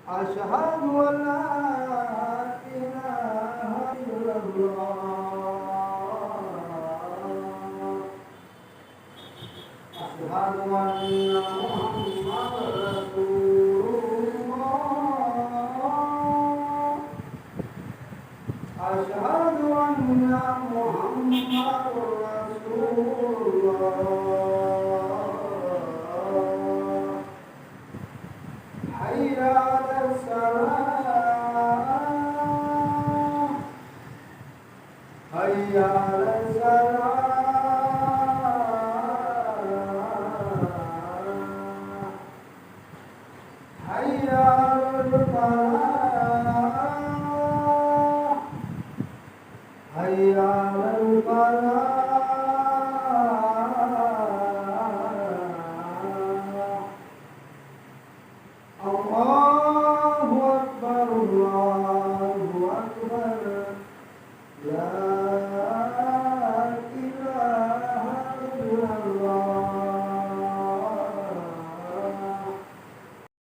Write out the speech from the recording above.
أشهد أن لا إله إلا الله. أشهد أن محمد رسول الله. أشهد أن محمد رسول الله. حي على الصلاة. حي على الصلاة. حي على الفلاح. حي على الفلاح. الله أكبر الله أكبر لا